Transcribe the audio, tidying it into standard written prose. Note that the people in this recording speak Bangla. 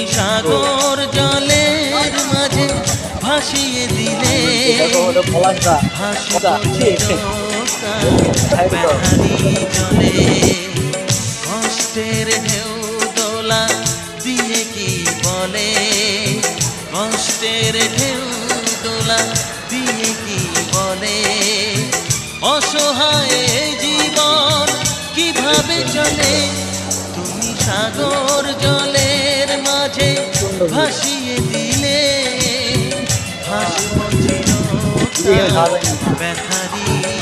সাগর জলের মাঝে ভাসিয়ে দিলে বেহারি জলে কষ্টের ঢেউ দোলা দিয়ে কি বলে কষ্টের ঢেউ দোলা দিয়ে কি বলে অসহায় জীবন কিভাবে চলে তুমি সাগর জলের মাঝে ভাসিয়ে দিলে হাসব চিরকাল বেহারি